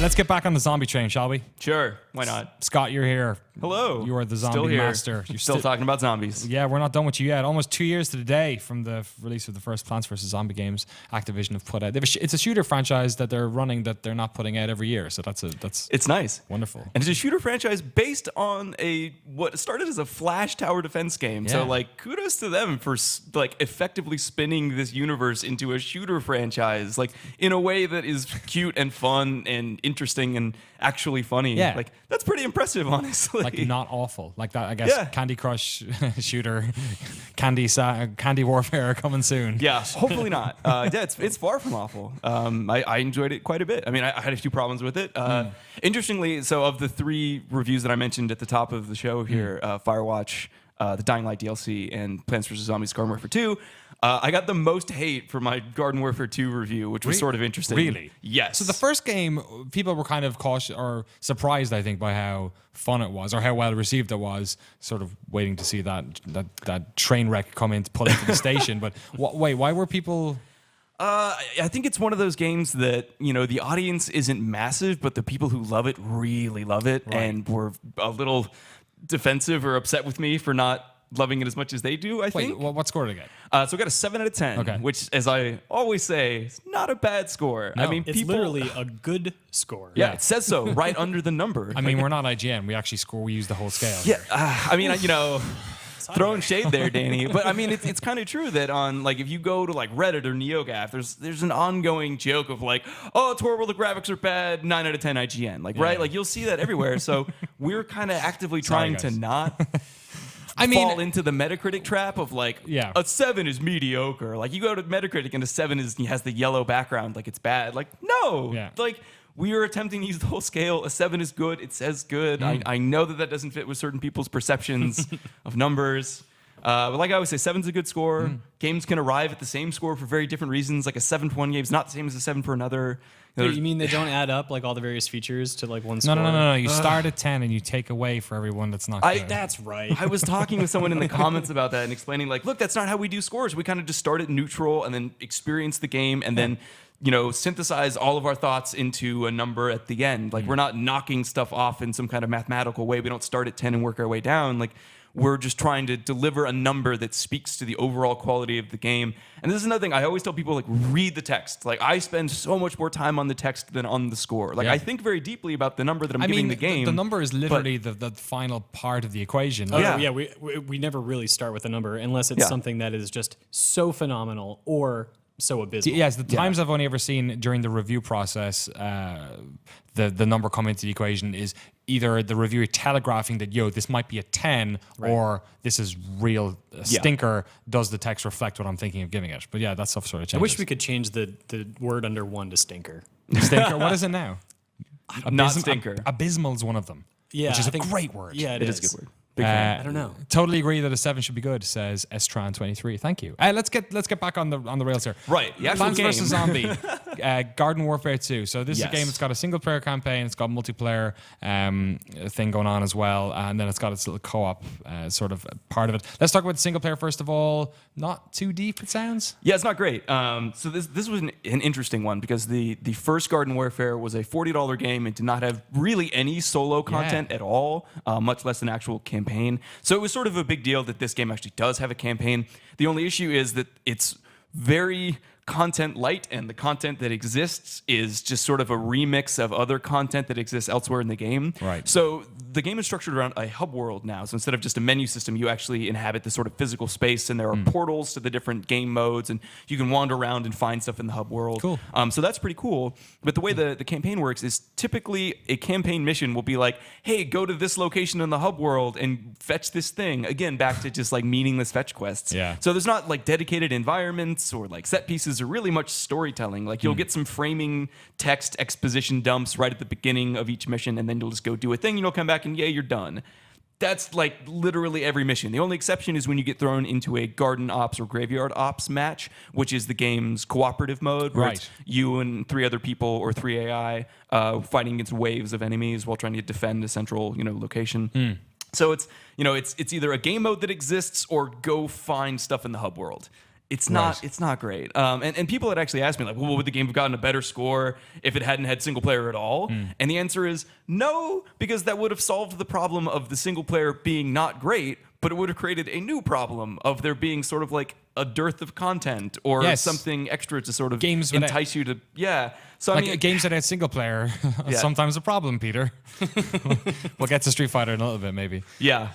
Let's get back on the zombie train, shall we? Sure, why not? Scott, you're here. Hello. You are the Still zombie here. master. You're still talking about zombies. Yeah, we're not done with you yet. Almost 2 years to the day from the release of the first Plants vs. Zombie games Activision have put out. It's a shooter franchise that they're running that they're not putting out every year. So it's nice. Wonderful. And it's a shooter franchise based on what started as a Flash tower defense game. Yeah. So like kudos to them for like effectively spinning this universe into a shooter franchise like in a way that is cute and fun and interesting and actually funny. Yeah. Like that's pretty impressive, honestly. Like not awful. Like that, I guess. Yeah. Candy Crush shooter, Candy Warfare coming soon. Yeah, hopefully not. Yeah, it's far from awful. I enjoyed it quite a bit. I mean, I had a few problems with it. Interestingly, so of the 3 reviews that I mentioned at the top of the show here, Firewatch, the Dying Light DLC, and Plants vs. Zombies Garden Warfare 2, I got the most hate for my Garden Warfare 2 review, which was sort of interesting. Really? Yes. So the first game, people were kind of cautious or surprised, I think, by how fun it was or how well received it was. Sort of waiting to see that train wreck come in to pull into the station. But wait, why were people? I think it's one of those games that, the audience isn't massive, but the people who love it really love it, and were a little defensive or upset with me for not loving it as much as they do, I think. What score did it get? So I got a 7 out of 10, Okay. which, as I always say, is not a bad score. No. I mean, It's literally a good score. Yeah, it says so right under the number. I mean, we're not IGN. We actually score. We use the whole scale. Yeah, I mean, throwing shade there, Danny. But I mean, it's kind of true that on if you go to Reddit or NeoGAF, there's an ongoing joke of oh, it's horrible, the graphics are bad, 9 out of 10 IGN. Right? You'll see that everywhere. So we're kind of actively trying to not fall into the Metacritic trap of a 7 is mediocre. You go to Metacritic and a 7 has the yellow background, it's bad. No. Yeah. We are attempting to use the whole scale. A 7 is good. It says good. I know that doesn't fit with certain people's perceptions of numbers. But like I always say, 7's a good score. Games can arrive at the same score for very different reasons. Like a 7 for one game is not the same as a 7 for another. Wait, you mean they don't add up all the various features to one score? No. You start at 10 and you take away for everyone that's not good. That's right. I was talking with someone in the comments about that and explaining look, that's not how we do scores. We kind of just start at neutral and then experience the game and then synthesize all of our thoughts into a number at the end. We're not knocking stuff off in some kind of mathematical way. We don't start at 10 and work our way down. We're just trying to deliver a number that speaks to the overall quality of the game. And this is another thing. I always tell people, read the text. I spend so much more time on the text than on the score. I think very deeply about the number that I'm giving the game. The number is literally the final part of the equation. Yeah. We never really start with a number unless it's something that is just so phenomenal or so abysmal. Yes, the times I've only ever seen during the review process, the number come into the equation is either the reviewer telegraphing that, this might be a 10, or this is real stinker. Does the text reflect what I'm thinking of giving it? But yeah, that stuff sort of changes. I wish we could change the word under 1 to stinker. Stinker? What is it now? Not stinker. Abysmal is one of them. Yeah, which is a great word. Yeah, it is a good word. I don't know. Totally agree that a 7 should be good, says Estran23. Thank you. Let's get back on the rails here. Right. The actual Plants game. vs. Zombie. Garden Warfare 2. So this is a game that's got a single player campaign, it's got multiplayer thing going on as well, and then it's got its little co-op sort of part of it. Let's talk about the single player first of all. Not too deep, it sounds. Yeah, it's not great. So this was an interesting one because the first Garden Warfare was a $40 game and did not have really any solo content at all, much less an actual campaign. So it was sort of a big deal that this game actually does have a campaign. The only issue is that it's very content light, and the content that exists is just sort of a remix of other content that exists elsewhere in the game. Right. So the game is structured around a hub world now. So instead of just a menu system, you actually inhabit this sort of physical space, and there are portals to the different game modes, and you can wander around and find stuff in the hub world. Cool. So that's pretty cool. But the way the campaign works is typically a campaign mission will be hey, go to this location in the hub world and fetch this thing. Again, back to just meaningless fetch quests. Yeah. So there's not dedicated environments or set pieces or really much storytelling. You'll get some framing text exposition dumps right at the beginning of each mission, and then you'll just go do a thing, and you'll come back and you're done. That's literally every mission. The only exception is when you get thrown into a garden ops or graveyard ops match, which is the game's cooperative mode, where it's you and 3 other people or 3 AI fighting against waves of enemies while trying to defend a central location. So it's either a game mode that exists or go find stuff in the hub world. It's Right. not great. And people had actually asked me, like, well, would the game have gotten a better score if it hadn't had single player at all? And the answer is no, because that would have solved the problem of the single player being not great, but it would have created a new problem of there being sort of like a dearth of content or Yes. something extra to sort of Games without- entice you to, yeah. So, Like I mean, games that had single player, Yeah. sometimes a problem, Peter. We'll get to Street Fighter in a little bit, maybe. yeah.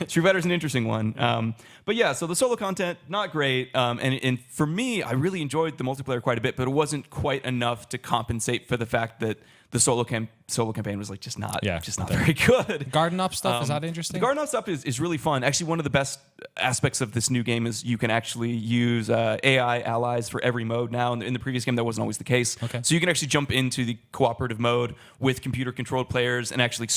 Street Fighter's an interesting one. But yeah, so the solo content, not great. And for me, I really enjoyed the multiplayer quite a bit, but it wasn't quite enough to compensate for the fact that the solo campaign was like just not very good. Garden Up stuff, is that interesting? The Garden Up stuff is really fun. Actually, one of the best aspects of this new game is you can actually use AI allies for every mode now. In the previous game, that wasn't always the case. Okay. So you can actually jump into the cooperative mode with computer-controlled players and actually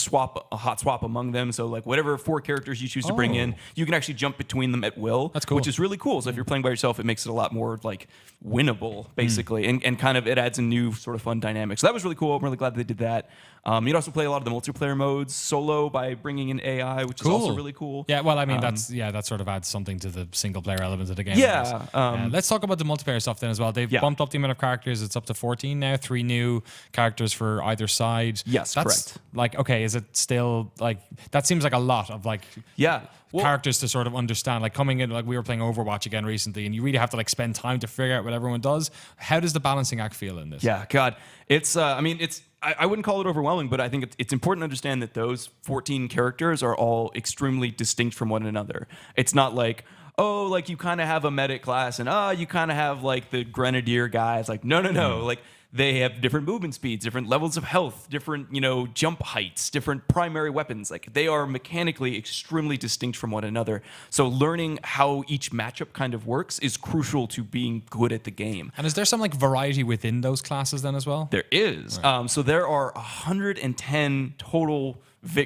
hot swap among them. So like whatever 4 characters you choose to bring in, you can actually jump between them at will. That's cool. Which is really cool. So if you're playing by yourself, it makes it a lot more like winnable, basically, and kind of it adds a new sort of fun dynamic. So that was really cool. I'm really glad they did that. You'd also play a lot of the multiplayer modes solo by bringing in AI, which is also really cool. Yeah, well, I mean, that sort of adds something to the single player element of the game. I Yeah, guess. Let's talk about the multiplayer stuff then as well. They've bumped up the amount of characters. It's up to 14 now, 3 new characters for either side. Yes, that's correct. Like, okay, is it still like, that seems like a lot of like, Yeah. Well, characters to sort of understand, like coming in, like we were playing Overwatch again recently, and you really have to like spend time to figure out what everyone does. How does the balancing act feel in this? yeah, God, it's. I mean, it's. I wouldn't call it overwhelming, but I think it's important to understand that those 14 characters are all extremely distinct from one another. It's not like, oh, like you kind of have a medic class, and you kind of have like the grenadier guys. Like, no. Like they have different movement speeds, different levels of health, different, jump heights, different primary weapons. Like they are mechanically extremely distinct from one another. So learning how each matchup kind of works is crucial to being good at the game. And is there some like variety within those classes then as well? There is. So there are 110 total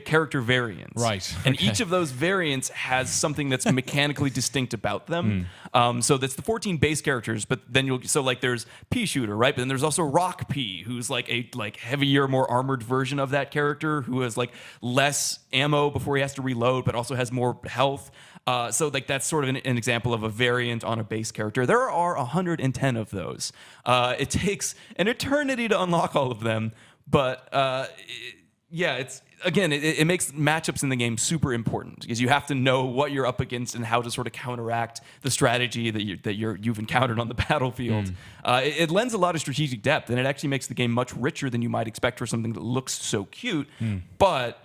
character variants. Right. And Okay. each of those variants has something that's mechanically distinct about them. So that's the 14 base characters, but then there's Pea Shooter, right? But then there's also Rock Pea, who's like a heavier, more armored version of that character who has like less ammo before he has to reload, but also has more health. So that's sort of an example of a variant on a base character. There are 110 of those. It takes an eternity to unlock all of them, but it makes matchups in the game super important because you have to know what you're up against and how to sort of counteract the strategy that you've encountered on the battlefield. It lends a lot of strategic depth, and it actually makes the game much richer than you might expect for something that looks so cute. But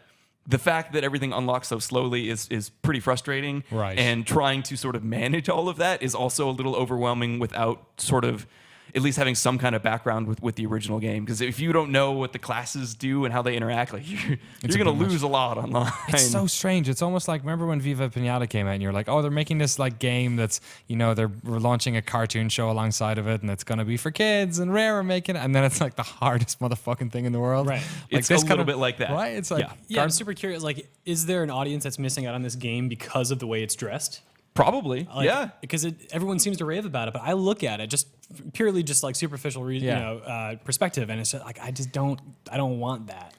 the fact that everything unlocks so slowly is pretty frustrating. Right. And trying to sort of manage all of that is also a little overwhelming without sort of at least having some kind of background with the original game. Because if you don't know what the classes do and how they interact, like you're going to lose a lot online. It's so strange. It's almost like, remember when Viva Pinata came out and you're like, oh, they're making this like game that's, we're launching a cartoon show alongside of it and it's going to be for kids and Rare are making it. And then it's like the hardest motherfucking thing in the world. Right. Like It's a little bit like that. Right? It's like, Yeah, I'm super curious. Like, is there an audience that's missing out on this game because of the way it's dressed? Probably. Like, because everyone seems to rave about it, but I look at it just purely like superficial, perspective, and it's just like I don't want that.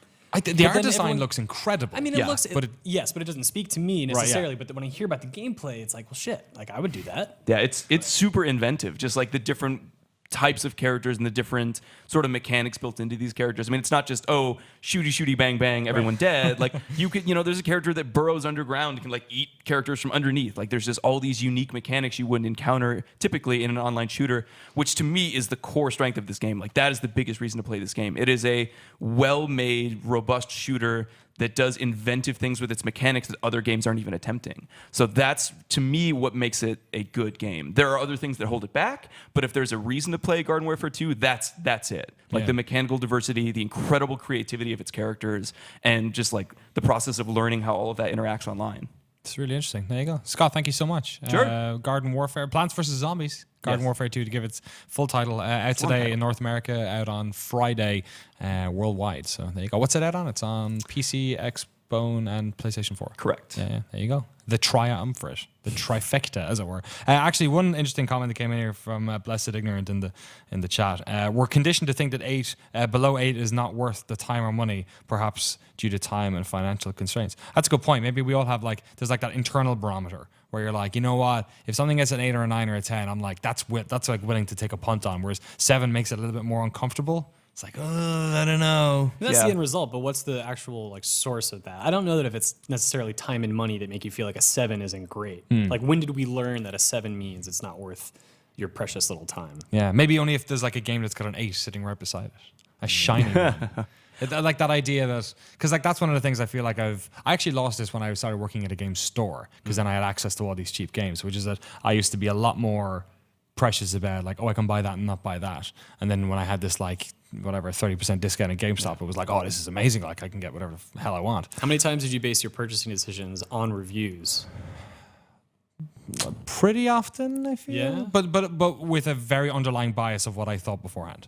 The art design looks incredible. I mean, it looks, but but it doesn't speak to me necessarily. But when I hear about the gameplay, it's like, well, shit, like I would do that. Yeah, it's super inventive. Just like the different types of characters and the different sort of mechanics built into these characters. I mean, it's not just, shooty, bang, bang, everyone dead. Like you could, there's a character that burrows underground and can like eat characters from underneath. Like there's just all these unique mechanics you wouldn't encounter typically in an online shooter, which to me is the core strength of this game. Like that is the biggest reason to play this game. It is a well-made, robust shooter that does inventive things with its mechanics that other games aren't even attempting. So that's, to me, what makes it a good game. There are other things that hold it back, but if there's a reason to play Garden Warfare 2, that's it. Like the mechanical diversity, the incredible creativity of its characters, and just like the process of learning how all of that interacts online. It's really interesting. There you go. Scott, thank you so much. Sure. Garden Warfare, Plants vs. Zombies. Garden Warfare 2 to give its full title. Out today in North America, out on Friday worldwide. So there you go. What's it out on? It's on PC, Xbone, and PlayStation 4. Correct. Yeah, there you go. The triumvirate, the trifecta, as it were. Actually, one interesting comment that came in here from Blessed Ignorant in the chat. We're conditioned to think that below 8 is not worth the time or money, perhaps due to time and financial constraints. That's a good point. Maybe we all have there's that internal barometer where you're like, you know what, if something gets an 8 or a 9 or a 10, I'm like, that's like willing to take a punt on. Whereas 7 makes it a little bit more uncomfortable. It's like, oh, I don't know. That's the end result, but what's the actual like source of that? I don't know that if it's necessarily time and money that make you feel like a 7 isn't great. Like, when did we learn that a 7 means it's not worth your precious little time? Yeah, maybe only if there's like a game that's got an 8 sitting right beside it, a shining one. I like that idea that, because like that's one of the things I feel like I actually lost this when I started working at a game store, because then I had access to all these cheap games, which is that I used to be a lot more precious about like, oh, I can buy that and not buy that. And then when I had this like whatever 30% discount at GameStop, it was like, oh, this is amazing. Like I can get whatever the hell I want. How many times did you base your purchasing decisions on reviews? Pretty often, I feel. Yeah. But with a very underlying bias of what I thought beforehand.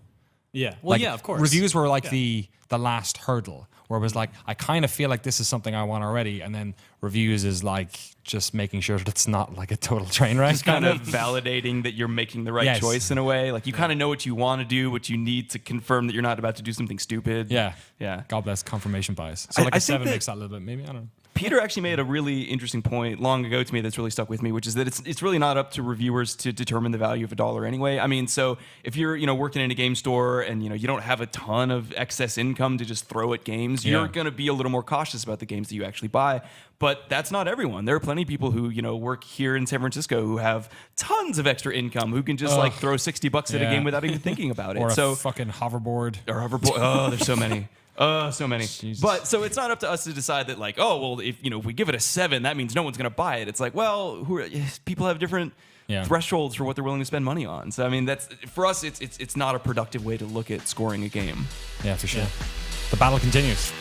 Yeah. Well, Like, yeah, of course. Reviews were like the last hurdle, where it was like, I kind of feel like this is something I want already, and then reviews is like just making sure that it's not like a total train wreck. Just kind of validating that you're making the right Yes. choice in a way. Like you kind of know what you want to do, what you need to confirm that you're not about to do something stupid. Yeah. Yeah. God bless confirmation bias. So like I a think 7 that- makes that a little bit, maybe, I don't know. Peter actually made a really interesting point long ago to me that's really stuck with me, which is that it's really not up to reviewers to determine the value of a dollar anyway. I mean, so if you're working in a game store and you don't have a ton of excess income to just throw at games, you're going to be a little more cautious about the games that you actually buy. But that's not everyone. There are plenty of people who work here in San Francisco who have tons of extra income who can just like throw $60 at a Yeah. game without even thinking about it. Or So a fucking hoverboard. or hoverboard. Oh, there's so many. So many. Jesus. But so it's not up to us to decide that like, oh, well, if we give it a 7, that means no one's going to buy it. It's like, well, people have different thresholds for what they're willing to spend money on. So I mean, that's for us. It's not a productive way to look at scoring a game. Yeah, for sure. The battle continues.